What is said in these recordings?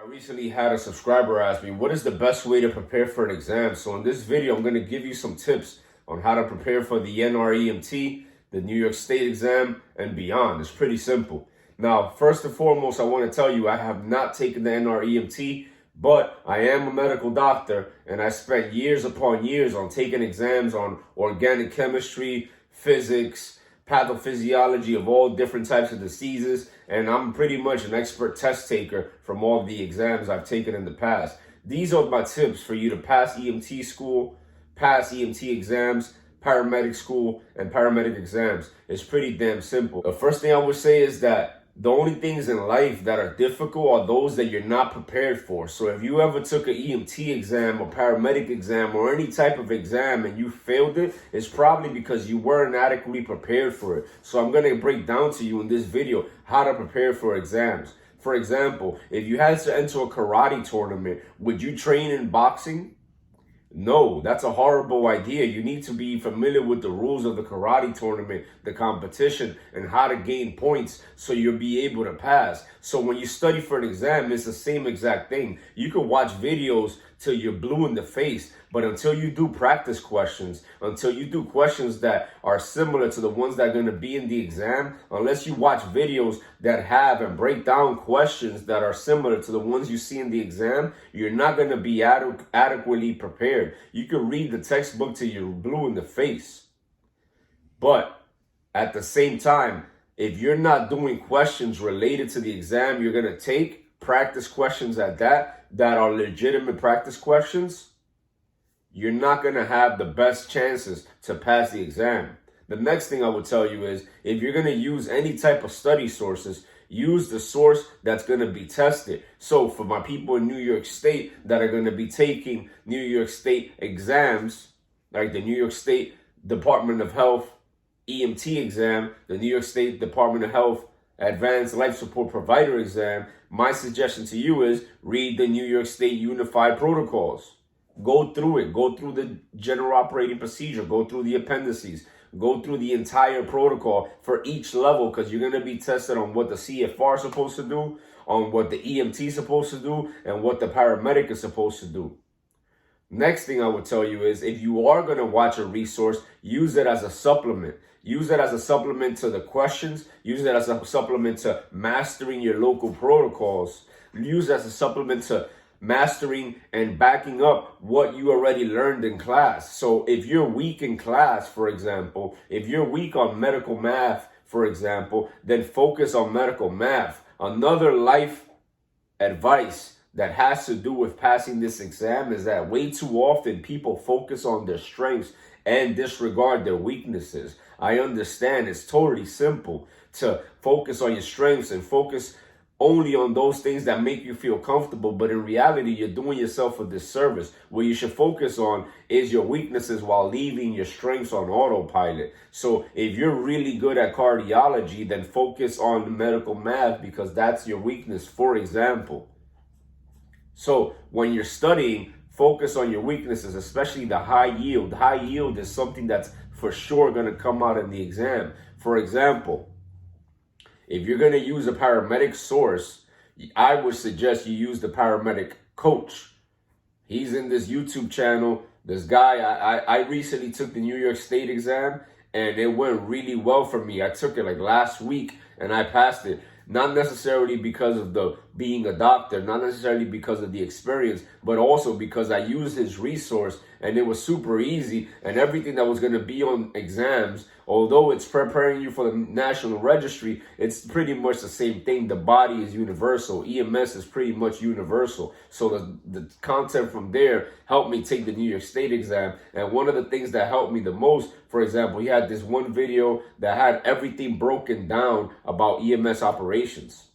I recently had a subscriber ask me, what is the best way to prepare for an exam? So in this video, I'm going to give you some tips on how to prepare for the NREMT, the New York State exam, and beyond. It's pretty simple. Now, first and foremost, I want to tell you, I have not taken the NREMT, but I am a medical doctor, and I spent years upon years on taking exams on organic chemistry, physics, pathophysiology of all different types of diseases, and I'm pretty much an expert test taker from all of the exams I've taken in the past. These are my tips for you to pass EMT school, pass EMT exams, paramedic school, and paramedic exams. It's pretty damn simple. The first thing I would say is that the only things in life that are difficult are those that you're not prepared for. So if you ever took an EMT exam or paramedic exam or any type of exam and you failed it, it's probably because you weren't adequately prepared for it. So I'm going to break down to you in this video how to prepare for exams. For example, if you had to enter a karate tournament, would you train in boxing? No, that's a horrible idea. You need to be familiar with the rules of the karate tournament, the competition, and how to gain points so you'll be able to pass. So when you study for an exam, it's the same exact thing. You can watch videos till you're blue in the face, but until you do practice questions, until you do questions that are similar to the ones that are going to be in the exam, unless you watch videos that have and break down questions that are similar to the ones you see in the exam, you're not going to be adequately prepared. You can read the textbook till you're blue in the face. But at the same time, if you're not doing questions related to the exam you're going to take, practice questions at that are legitimate practice questions, you're not going to have the best chances to pass the exam. The next thing I would tell you is, if you're going to use any type of study sources, use the source that's going to be tested. So for my people in New York State that are going to be taking New York State exams, like the New York State Department of Health EMT exam, the New York State Department of Health Advanced Life Support Provider exam, my suggestion to you is read the New York State Unified Protocols. Go through it. Go through the general operating procedure. Go through the appendices. Go through the entire protocol for each level, because you're going to be tested on what the CFR is supposed to do, on what the EMT is supposed to do, and what the paramedic is supposed to do. Next thing I would tell you is, if you are going to watch a resource, use it as a supplement. Use it as a supplement to the questions. Use it as a supplement to mastering your local protocols. Use it as a supplement to mastering and backing up what you already learned in class. So if you're weak in class, for example, if you're weak on medical math, for example, then focus on medical math. Another life advice that has to do with passing this exam is that way too often people focus on their strengths and disregard their weaknesses. I understand it's totally simple to focus on your strengths and focus only on those things that make you feel comfortable, but in reality, you're doing yourself a disservice. What you should focus on is your weaknesses while leaving your strengths on autopilot. So if you're really good at cardiology, then focus on medical math, because that's your weakness, for example. So when you're studying, focus on your weaknesses, especially the high yield. High yield is something that's for sure going to come out in the exam. For example, if you're going to use a paramedic source, I would suggest you use the Paramedic Coach. He's in this YouTube channel. This guy, I recently took the New York State exam, and it went really well for me. I took it like last week, and I passed it. Not necessarily because of the being a doctor, not necessarily because of the experience, but also because I used his resource and it was super easy, and everything that was going to be on exams, although it's preparing you for the National Registry, it's pretty much the same thing. The body is universal. EMS is pretty much universal. So the content from there helped me take the New York State exam. And one of the things that helped me the most, for example, he had this one video that had everything broken down about EMS operations,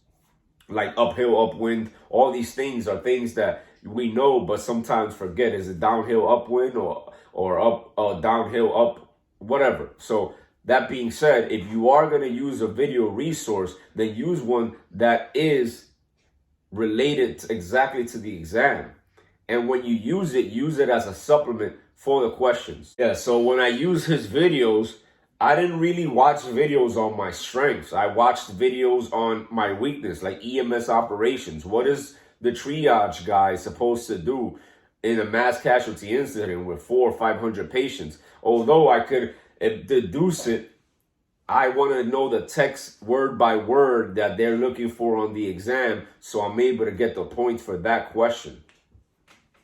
like uphill, upwind. All these things are things that we know, but sometimes forget. Is it downhill, upwind, or up, downhill, up, whatever? So that being said, if you are going to use a video resource, then use one that is related exactly to the exam. And when you use it as a supplement for the questions. Yeah, so when I use his videos, I didn't really watch videos on my strengths. I watched videos on my weakness, like EMS operations. What is the triage guy is supposed to do in a mass casualty incident with 400 or 500 patients. Although I could deduce it, I want to know the text word by word that they're looking for on the exam, so I'm able to get the points for that question.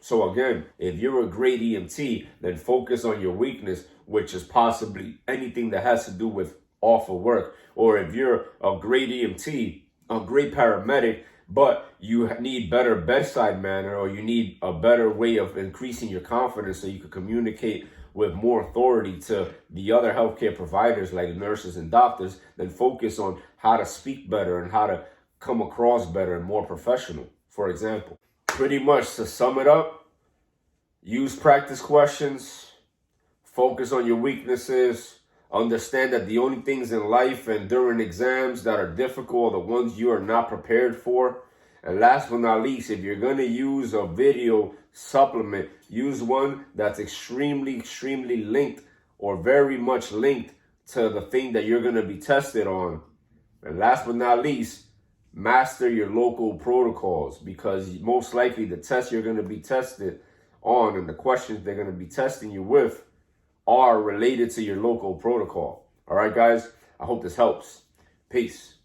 So again, if you're a great EMT, then focus on your weakness, which is possibly anything that has to do with off of work. Or if you're a great EMT, a great paramedic, but you need better bedside manner, or you need a better way of increasing your confidence so you can communicate with more authority to the other healthcare providers like nurses and doctors, then focus on how to speak better and how to come across better and more professional, for example. Pretty much to sum it up, use practice questions, focus on your weaknesses, understand that the only things in life and during exams that are difficult are the ones you are not prepared for. And last but not least, if you're going to use a video supplement, use one that's extremely linked or very much linked to the thing that you're going to be tested on. And last but not least, master your local protocols, because most likely the test you're going to be tested on and the questions they're going to be testing you with are related to your local protocol. All right, guys, I hope this helps. Peace.